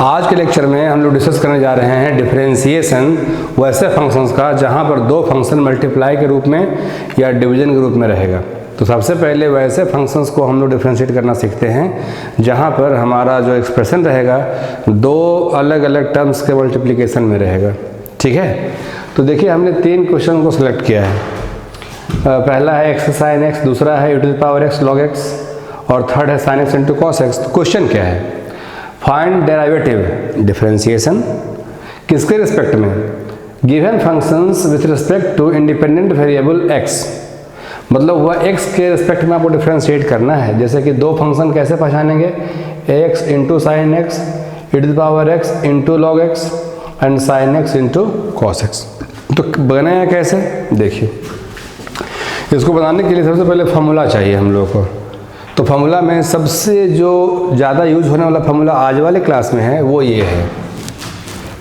आज के लेक्चर में हम लोग डिस्कस करने जा रहे हैं डिफरेंशिएशन वैसे फंक्शंस का जहां पर दो फंक्शन मल्टीप्लाई के रूप में या डिवीजन के रूप में रहेगा। तो सबसे पहले वैसे फंक्शंस को हम लोग डिफरेंशिएट करना सीखते हैं जहां पर हमारा जो एक्सप्रेशन रहेगा दो अलग अलग टर्म्स के मल्टीप्लिकेशन में रहेगा। ठीक है, तो देखिए हमने तीन क्वेश्चन को सिलेक्ट किया है। पहला है x sin x, दूसरा है e⁻x log x और थर्ड है sin x into cos x। Question क्या है? फाइंड डेरिवेटिव डिफरेंशिएशन किसके रिस्पेक्ट में? Given functions with respect to independent variable x, मतलब वह x के रिस्पेक्ट में आपको डिफरेंशिएट करना है। जैसे कि दो फंक्शन कैसे पहचानेंगे? x into sine x, e⁻x into log x and sin x into cos x। तो बनाया कैसे देखिए, इसको बनाने के लिए सबसे पहले फार्मूला चाहिए हम लोग को। तो फार्मूला में सबसे जो ज़्यादा यूज होने वाला फार्मूला आज वाले क्लास में है वो ये है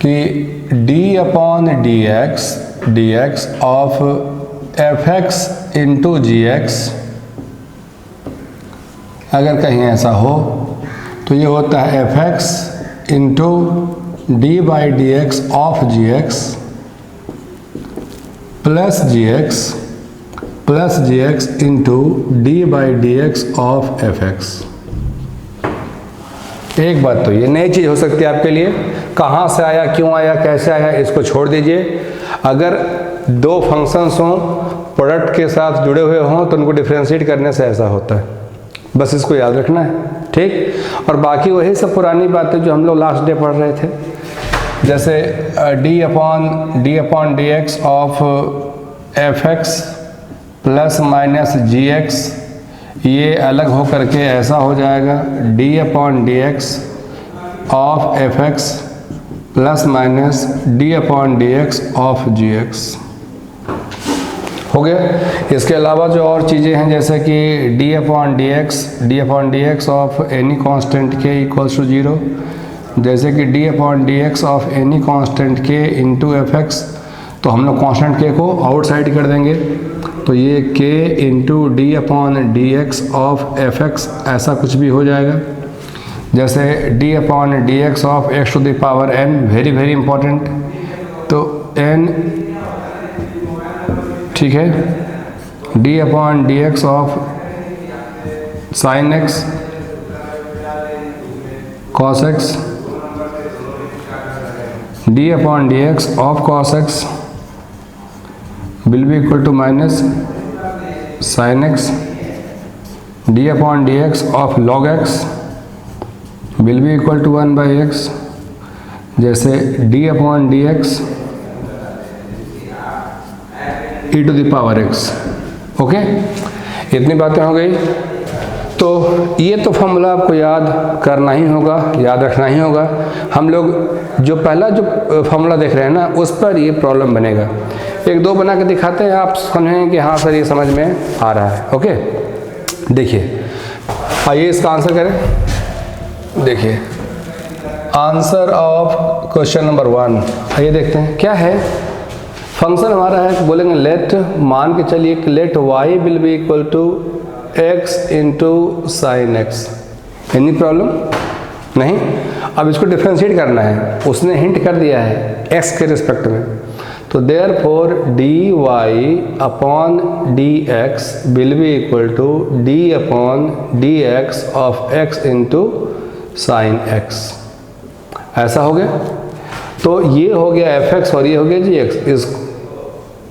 कि d/dx of fx into gx, अगर कहीं ऐसा हो तो ये होता है fx into d/dx of gx plus gx into d/dx of fx। एक बात तो ये नई चीज़ हो सकती है आपके लिए, कहाँ से आया, क्यों आया, कैसे आया, इसको छोड़ दीजिए। अगर दो फंक्शंस हों, प्रोडक्ट के साथ जुड़े हुए हों तो उनको डिफरेंशिएट करने से ऐसा होता है, बस इसको याद रखना है। ठीक, और बाकी वही सब पुरानी बातें जो हम लोग लास्ट डे पढ़ रहे थे, जैसे d/dx of fx plus minus gx, ये अलग हो करके ऐसा हो जाएगा d/dx of fx plus minus d/dx of gx। हो गया। इसके अलावा जो और चीज़ें हैं जैसे कि d/dx of any constant k equals to 0, जैसे कि d/dx of any constant k into fx, तो हम लोग कांस्टेंट k को आउटसाइड कर देंगे, तो ये k into d/dx of fx ऐसा कुछ भी हो जाएगा। जैसे d/dx of x to the power n, very very important, तो n, ठीक है, d/dx of sin x cos x, d/dx of cos x will be equal to minus sin x, d/dx of log x will be equal to 1 by x, जैसे d/dx e to the power x। Okay, इतनी बातें हो गई। तो ये तो formula आपको याद करना ही होगा, याद रखना ही होगा। हम लोग जो पहला जो फॉर्मूला देख रहे हैं ना, उस पर ये प्रॉब्लम बनेगा। एक दो बना के दिखाते हैं, आप समझेंगे कि हाँ सर ये समझ में आ रहा है। ओके, देखिए, आइए इसका आंसर करें। देखिए आंसर ऑफ क्वेश्चन नंबर 1, आइए देखते हैं क्या है। फंक्शन हमारा है, बोलेंगे लेट, मान के चलिए कि let y will be equal to x into sine x. Any problem नहीं? अब इसको डिफरेंशिएट करना है, उसने हिंट कर दिया है x के रिस्पेक्ट में, तो therefore dy/dx will be equal to d/dx of x into sine x। ऐसा हो गया। तो ये हो गया fx और ये हो गया gx।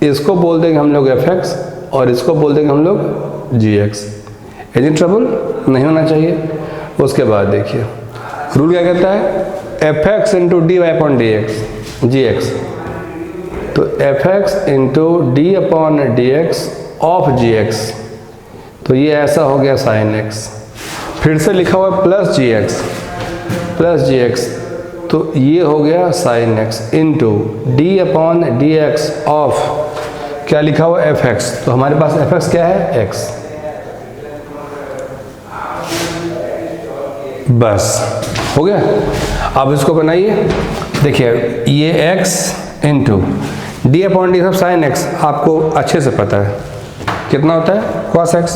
इसको बोल देंगे हम लोग fx और इसको बोल देंगे हम लोग gx। एनी ट्रबल नहीं होना चाहिए। उसके बाद देखिए रूल क्या कहता है, fx इंटू dy/dx gx, तो fx into d/dx of gx, तो ये ऐसा हो गया sin x। फिर से लिखा हुआ प्लस gx, तो ये हो गया sin x into d/dx of क्या लिखा हुआ fx, तो हमारे पास fx क्या है, x। बस हो गया। अब इसको बनाइए। देखिए ये x into d/dx of sine x आपको अच्छे से पता है कितना होता है, cos x,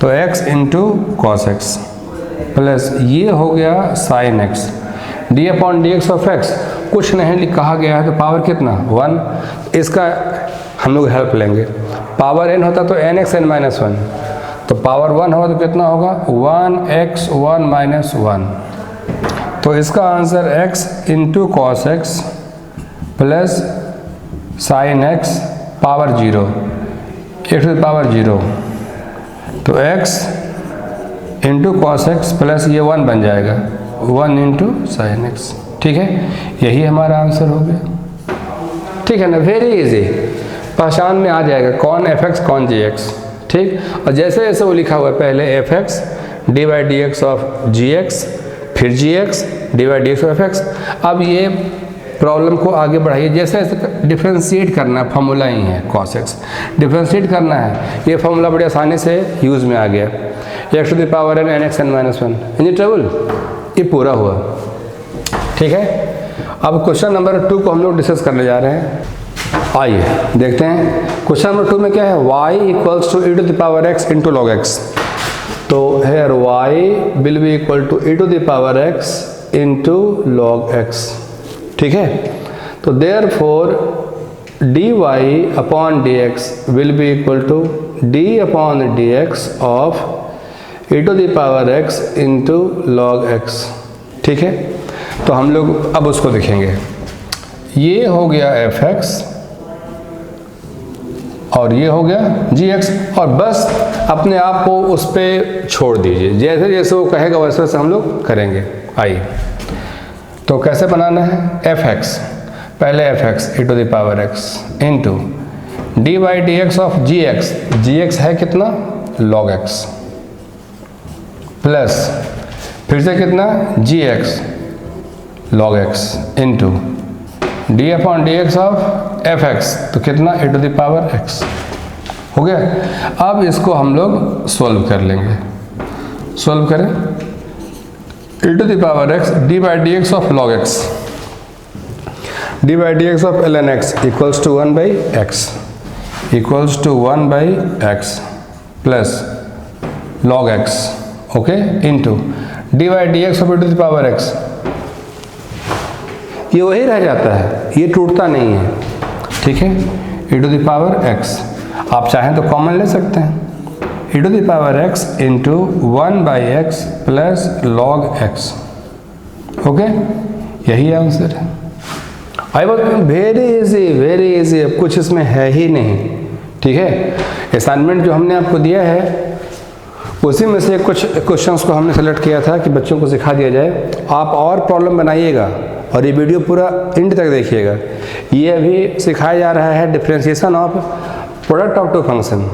तो x into cos x plus ये हो गया sine x d upon d x of x कुछ नहीं कहा गया है तो पावर कितना 1, इसका हम लोग हेल्प लेंगे। पावर n होता तो एन एक्स एन माइनस 1, तो पावर 1 होगा तो कितना होगा 1x 1 माइनस 1। तो इसका answer x into cos x plus sine x power 0, x to the power 0, तो x into cos x plus ये 1 बन जाएगा 1 इंटू साइन एक्स। ठीक है, यही हमारा आंसर हो गया। ठीक है ना, वेरी इजी, पहचान में आ जाएगा कौन एफ एक्स कौन जी एक्स। ठीक, और जैसे जैसे वो लिखा हुआ है पहले f x d by d x of g x, फिर g x d by d x of f x. अब ये प्रॉब्लम को आगे बढ़ाइए, जैसे जैसे डिफ्रेंशिएट करना है, फॉर्मूला ही है कॉस एक्स, डिफ्रेंशिएट करना है, ये फॉर्मूला बड़ी आसानी से यूज़ में आ गया। X to the power n x n minus 1, any trouble, ये पूरा हुआ। ठीक है, अब क्वेश्चन नंबर 2 को हम लोग डिस्कस करने जा रहे हैं। आइए देखते हैं क्वेश्चन नंबर 2 में क्या है, y equals to e to the power x into log x। तो here y will be equal to e to the power x into log x। ठीक है, तो therefore dy upon dx will be equal to d upon dx of e to the power x into log x। ठीक है, तो हम लोग अब उसको देखेंगे। ये हो गया एफ एक्स और ये हो गया जी एक्स, और बस अपने आप को उस पर छोड़ दीजिए, जैसे जैसे वो कहेगा वैसे वैसे हम लोग करेंगे। आइए, तो कैसे बनाना है, एफ एक्स, पहले f x e to the power x into d by d x of g x है कितना लॉग एक्स, प्लस फिर से कितना g x log x into d upon d x of f x, तो कितना a to the power x हो गया। अब इसको हम लोग सॉल्व कर लेंगे। सॉल्व करें, a to the power x d by d x of log x, d by d x of ln x equals to 1 by x, equals to 1 by x plus log x, okay, into d by d x of a to the power x, ये वही रह जाता है, ये टूटता नहीं है। ठीक है, e to the power x, आप चाहें तो कॉमन ले सकते हैं, e to the power x इंटू 1 by x plus log x। Okay, यही आंसर है। आई वॉज वेरी इजी, अब कुछ इसमें है ही नहीं। ठीक है, असाइनमेंट जो हमने आपको दिया है उसी में से कुछ क्वेश्चंस को हमने सेलेक्ट किया था कि बच्चों को सिखा दिया जाए। आप और प्रॉब्लम बनाइएगा और ये वीडियो पूरा एंड तक देखिएगा। ये अभी सिखाया जा रहा है differentiation of product of two function,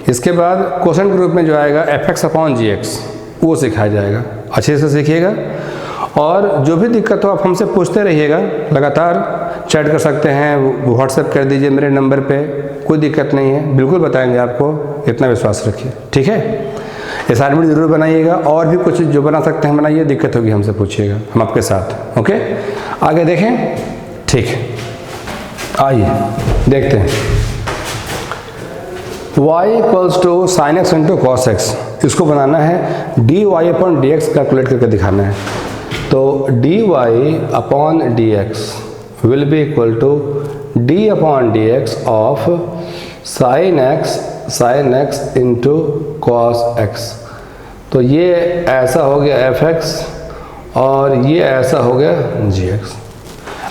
इसके बाद क्वेश्चन के रूप में जो आएगा f x upon g x, वो सिखाया जाएगा। अच्छे से सीखिएगा और जो भी दिक्कत हो आप हमसे पूछते रहिएगा, लगातार चैट कर सकते हैं, व्हाट्सएप कर दीजिए मेरे नंबर पे, कोई दिक्कत नहीं है, बिल्कुल बताएंगे आपको, इतना विश्वास रखिए। ठीक है, असाइनमेंट जरूर बनाइएगा, और भी कुछ जो बना सकते हैं बनाइए, दिक्कत होगी हमसे पूछिएगा, हम आपके साथ। ओके, आगे देखें। ठीक है, आइए देखते हैं। y equals to sine x into cos x, इसको बनाना है d y upon d x calculate करके दिखाना है। तो d y upon d x will be equal to d upon d x of sine x into cos x. तो ये ऐसा हो गया एफ एक्स और ये ऐसा हो गया जी एक्स।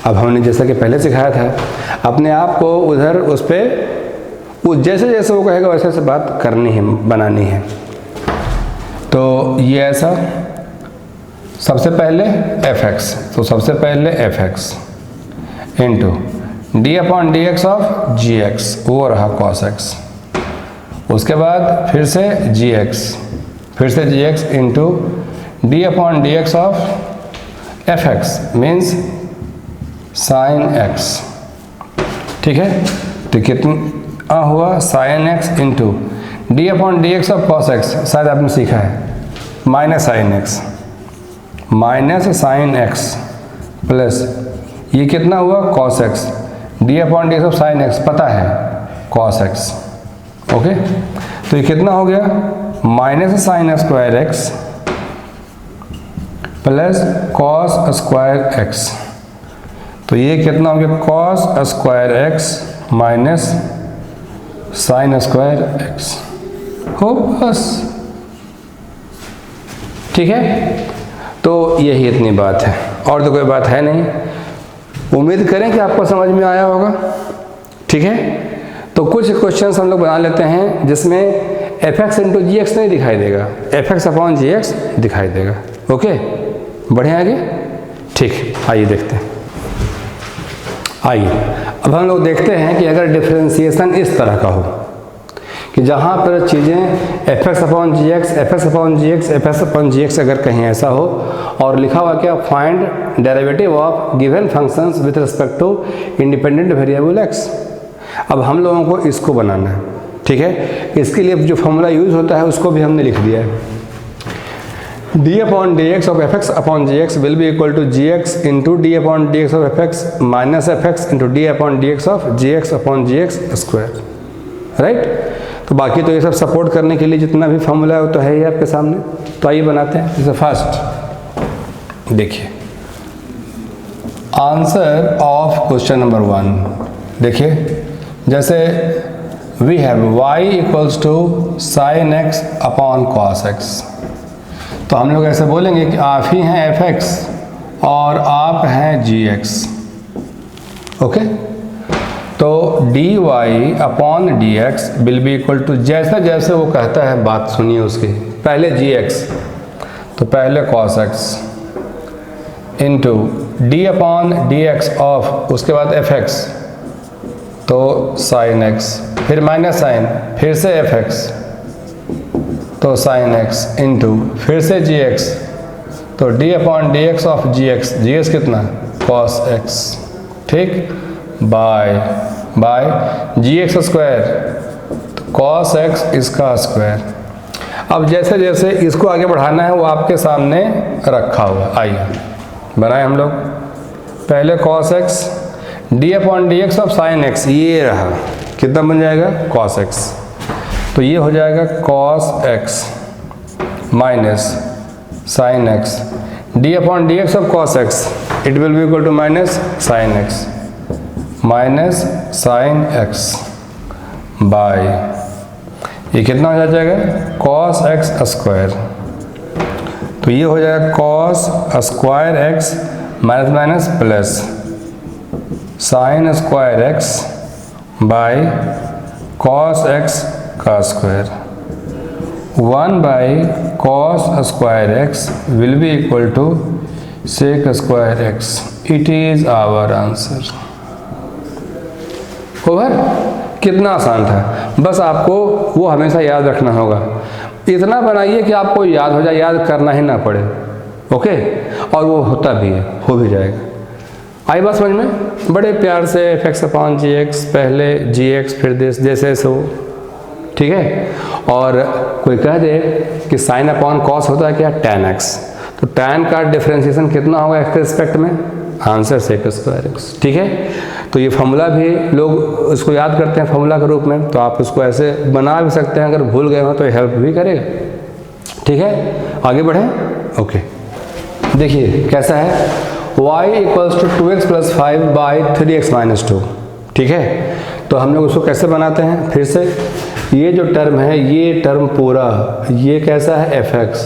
अब हमने जैसा कि पहले सिखाया था, अपने आप को उधर उस पर जैसे जैसे वो कहेगा वैसे वैसे बात करनी है, बनानी है। तो ये ऐसा, सबसे पहले एफ एक्स, तो सबसे पहले f x into d upon d x of g x, वो रहा कॉस एक्स। उसके बाद फिर से जी एक्स, फिर से g x into d upon d x of f x means sine x. ठीक है, तो कितना हुआ sine x into d upon d x of cos x, शायद आपने सीखा है, माइनस साइन एक्स प्लस ये कितना हुआ cos x, D upon d x of sine x पता है कॉस एक्स। ओके, तो ये कितना हो गया minus sine square x plus cos square x. तो ये कितना हो गया, cos square x minus sine square x. हो बस, ठीक है। तो यही इतनी बात है, और तो कोई बात है नहीं। उम्मीद करें कि आपको समझ में आया होगा, ठीक है। तो कुछ क्वेश्चंस हम लोग बना लेते हैं जिसमें fx इंटू जी एक्स नहीं दिखाई देगा, fx अपॉन जी एक्स दिखाई देगा। ओके, बढ़े आगे, ठीक। आइए देखते हैं। आइए अब हम लोग देखते हैं कि अगर डिफरेंशिएशन इस तरह का हो कि जहाँ पर चीज़ें fx upon g x, fx upon g x, fx upon g x अगर कहीं ऐसा हो और लिखा हुआ क्या, find derivative of given functions with respect to independent variable x। अब हम लोगों को इसको बनाना है, ठीक है। इसके लिए जो फॉर्मूला यूज होता है उसको भी हमने लिख दिया है। D upon d x of f x upon g x will be equal to g x into d upon d x of f x minus f x into d upon d x of g x upon g x square, right. तो बाकी तो ये सब support करने के लिए जितना भी फॉर्मूला है वो तो है ही आपके सामने। तो आइए बनाते हैं। जैसे फर्स्ट देखिए आंसर ऑफ क्वेश्चन नंबर 1। देखिए जैसे we have y equals to sine x upon cos x. तो हम लोग ऐसे बोलेंगे कि आप ही हैं fx और आप हैं gx। ओके, तो dy upon dx will be equal to, जैसे जैसे वो कहता है बात सुनिए उसकी। पहले gx तो पहले cos x into d upon dx of, उसके बाद fx तो sin x, फिर माइनस साइन, फिर से fx तो sin x इंटू फिर से gx तो d upon d x of gx, gx कितना, cos x, ठीक, बाय gx स्क्वायर तो cos x इसका स्क्वायर। अब जैसे जैसे इसको आगे बढ़ाना है वो आपके सामने रखा हुआ। आइए बनाए हम लोग। पहले cos x d upon d x of sign x, ये रहा, कितना बन जाएगा, cos x। तो ये हो जाएगा cos x minus sine x, d upon d x of cos x it will be equal to minus sine x minus sine x by, ये कितना हो जाएगा, cos x स्क्वायर। तो ये हो जाएगा cos square x minus minus plus sine square x by cos x का square. 1 by cos square x will be equal to sec square x। It is our answer. Over, कितना आसान था। बस आपको वो हमेशा याद रखना होगा। इतना बनाइए कि आपको याद हो जाए, याद करना ही ना पड़े। ओके, और वो होता भी है, हो भी जाएगा। आई बात समझ में। बड़े प्यार से fx अपॉन जी एक्स, पहले gx फिर जैसे सो, ठीक है। और कोई कह दे कि साइन अपॉन कॉस होता है क्या, tan x, तो tan का डिफरेंशिएशन कितना होगा x के रिस्पेक्ट में, आंसर sec स्क्वायर x, ठीक है। तो ये फॉर्मूला भी लोग उसको याद करते हैं फॉर्मूला के रूप में, तो आप उसको ऐसे बना भी सकते हैं। अगर भूल गए हो तो हेल्प भी करेगा, ठीक है। आगे बढ़ें। ओके, देखिए कैसा है, y equals to 2x plus 5 by 3x minus 2, ठीक है। तो हम लोग उसको कैसे बनाते हैं, फिर से ये जो टर्म है, ये टर्म पूरा, ये कैसा है fx,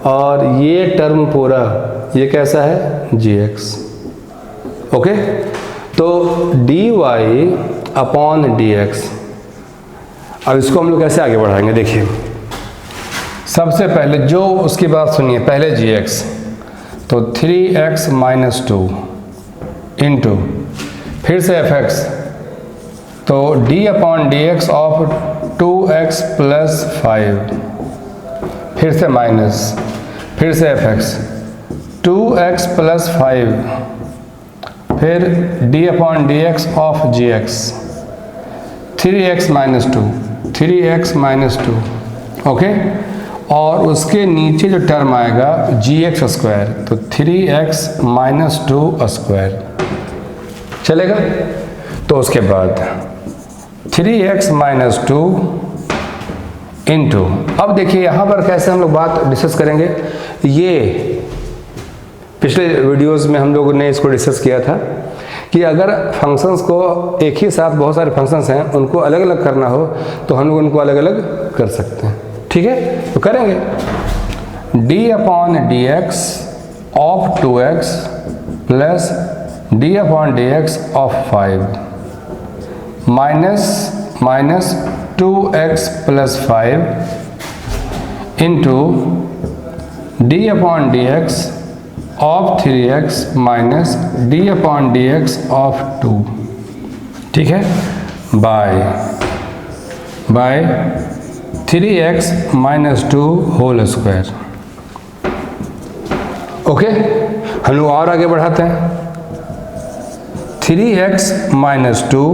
और ये टर्म पूरा, ये कैसा है gx। ओके, तो dy अपॉन dx। अब इसको हम लोग कैसे आगे बढ़ाएंगे, देखिए सबसे पहले जो उसकी बात सुनिए, पहले gx तो 3x माइनस 2 इंटू फिर से fx तो d upon d x of 2x plus 5, फिर से माइनस, फिर से fx 2x प्लस 5, फिर d upon d x of gx 3x minus 2, 3x minus 2। Okay, और उसके नीचे जो टर्म आएगा gx स्क्वायर तो 3x माइनस 2 स्क्वायर, चलेगा। तो उसके बाद 3x माइनस 2 इंटू, अब देखिए यहाँ पर कैसे हम लोग बात डिस्कस करेंगे। ये पिछले वीडियोस में हम लोगों ने इसको डिस्कस किया था कि अगर फंक्शंस को एक ही साथ बहुत सारे फंक्शंस हैं उनको अलग अलग करना हो तो हम लोग उनको अलग अलग कर सकते हैं। ठीक है, तो करेंगे d/dx of 2x plus d/dx of 5 minus 2x plus 5 into d/dx of 3x minus d/dx of 2, ठीक है, by 3x minus 2 whole square. Okay, हम लोग और आगे बढ़ाते हैं। 3x माइनस 2,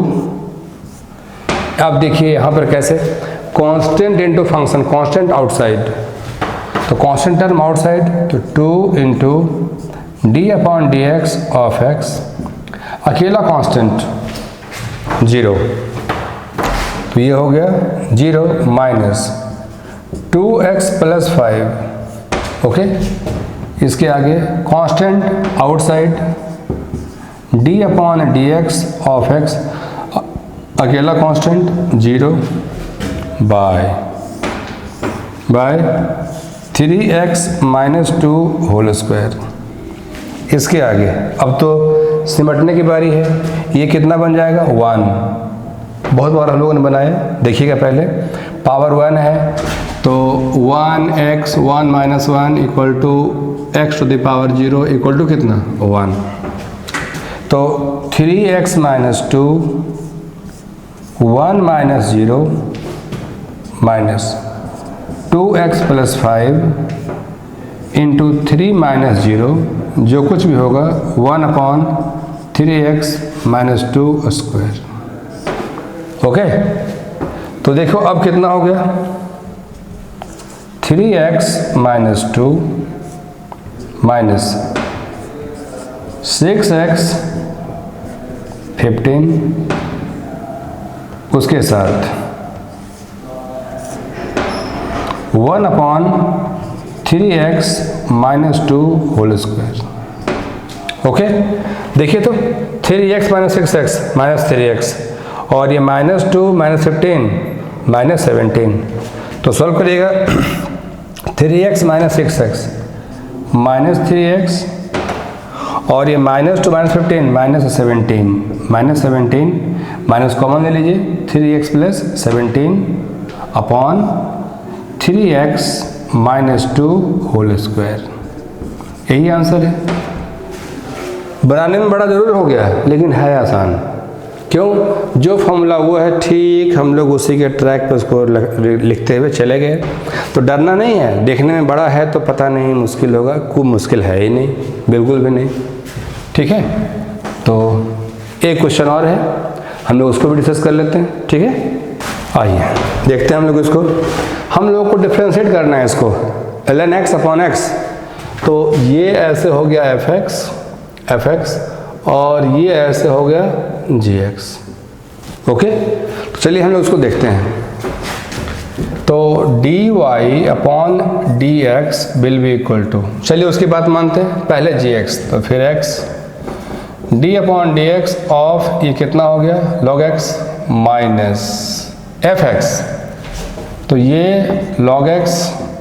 अब देखिए यहाँ पर कैसे, constant into function, constant outside, तो कांस्टेंट टर्म आउटसाइड, तो 2 इंटू d/dx ऑफ x, अकेला कांस्टेंट 0, तो ये हो गया 0 माइनस 2x प्लस 5। ओके, इसके आगे constant outside d/dx of x, अकेला constant 0 by 3x minus 2 whole square. इसके आगे अब तो सिमटने की बारी है, ये कितना बन जाएगा 1, बहुत बार हम लोगों ने बनाया, देखिएगा पहले, पावर 1 है तो 1x 1 minus 1 equal to x to the power 0 equal to कितना 1, तो 3x minus 2 1 minus 0 minus 2x plus 5 into 3 minus 0, जो कुछ भी होगा 1/3x माइनस 2 स्क्वायर। ओके, तो देखो अब कितना हो गया, 3x माइनस 2 माइनस 6x 15, उसके साथ 1/3x minus 2 whole square. Okay, देखिए तो 3x minus 6x minus 3x, और ये माइनस 2 माइनस 15 माइनस 17, तो सॉल्व करिएगा 3x minus 6x minus 3x, और ये minus 2 minus 15 minus 17 minus common ले लीजिए, 3x plus 17 upon 3x minus 2 whole square. यही आंसर है। बनाने में बड़ा ज़रूर हो गया है लेकिन है आसान, क्यों, जो फॉर्मूला वो है ठीक हम लोग उसी के ट्रैक पर उसको लिखते हुए चले गए, तो डरना नहीं है। देखने में बड़ा है तो पता नहीं मुश्किल होगा, खूब मुश्किल है ही नहीं, बिल्कुल भी नहीं। ठीक है, तो एक क्वेश्चन और है, हम लोग उसको भी डिस्कस कर लेते हैं। ठीक है, आइए देखते हैं हम लोग इसको। हम लोग को डिफ्रेंशिएट करना है इसको, ln x अपॉन x, तो ये ऐसे हो गया fx और ये ऐसे हो गया gx। ओके, तो चलिए हम लोग उसको देखते हैं। तो dy upon dx will be equal to, चलिए उसकी बात मानते हैं, पहले gx तो फिर x, d upon dx of ये कितना हो गया log x माइनस fx, तो ये log x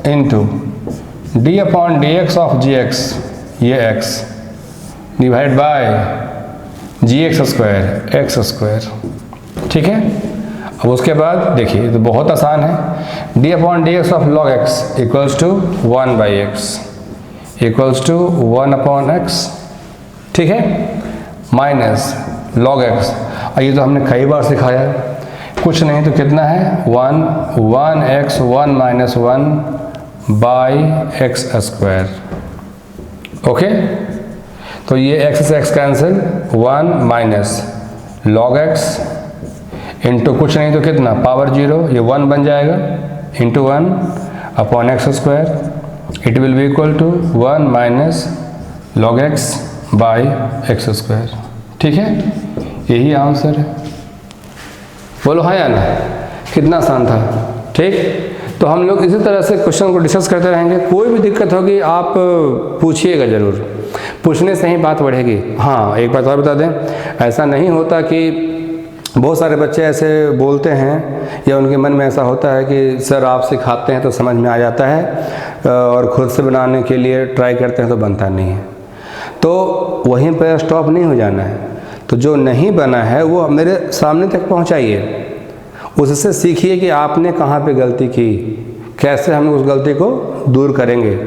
into d upon dx of gx, ये x divide by gx square x square. ठीक है, अब उसके बाद देखिए तो बहुत आसान है, d upon dx of log x equals to 1 by x equals to 1 upon x। ठीक है, माइनस log x, और ये तो हमने कई बार सिखाया है, कुछ नहीं तो कितना है 1x 1 minus 1 by x square. Okay, तो ये x से x cancel, 1 minus log x into कुछ नहीं तो कितना पावर 0, ये 1 बन जाएगा into 1 upon x square, it will be equal to 1 minus log x by x square. ठीक है, यही आंसर है। बोलो हाँ या ना, कितना आसान था। ठीक, तो हम लोग इसी तरह से क्वेश्चन को डिस्कस करते रहेंगे, कोई भी दिक्कत होगी आप पूछिएगा ज़रूर। पूछने से ही बात बढ़ेगी। हाँ, एक बात और बता दें, ऐसा नहीं होता कि बहुत सारे बच्चे ऐसे बोलते हैं या उनके मन में ऐसा होता है कि सर आप सिखाते हैं तो समझ में आ जाता है और ख़ुद से बनाने के लिए ट्राई करते हैं तो बनता नहीं है। तो वहीं पर स्टॉप नहीं हो जाना है। तो जो नहीं बना है वो मेरे सामने तक पहुंचाइए, उससे सीखिए कि आपने कहाँ पे गलती की, कैसे हम उस गलती को दूर करेंगे।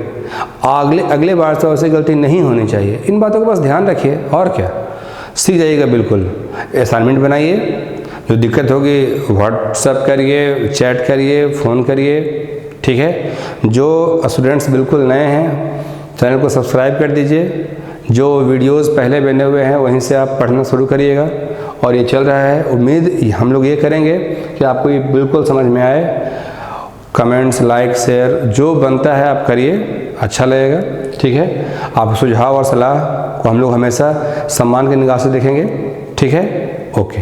अगले बार से वैसी गलती नहीं होनी चाहिए। इन बातों को बस ध्यान रखिए और क्या, सीख जाइएगा बिल्कुल। असाइनमेंट बनाइए, जो दिक्कत होगी व्हाट्सएप करिए, चैट करिए, फ़ोन करिए, ठीक है। जो स्टूडेंट्स बिल्कुल नए हैं चैनल को सब्सक्राइब कर दीजिए। जो वीडियोस पहले बने हुए हैं वहीं से आप पढ़ना शुरू करिएगा। और ये चल रहा है, उम्मीद हम लोग ये करेंगे कि आपको ये बिल्कुल समझ में आए। कमेंट्स, लाइक, शेयर जो बनता है आप करिए, अच्छा लगेगा, ठीक है। आप सुझाव और सलाह को हम लोग हमेशा सम्मान की निगाह से देखेंगे, ठीक है। ओके।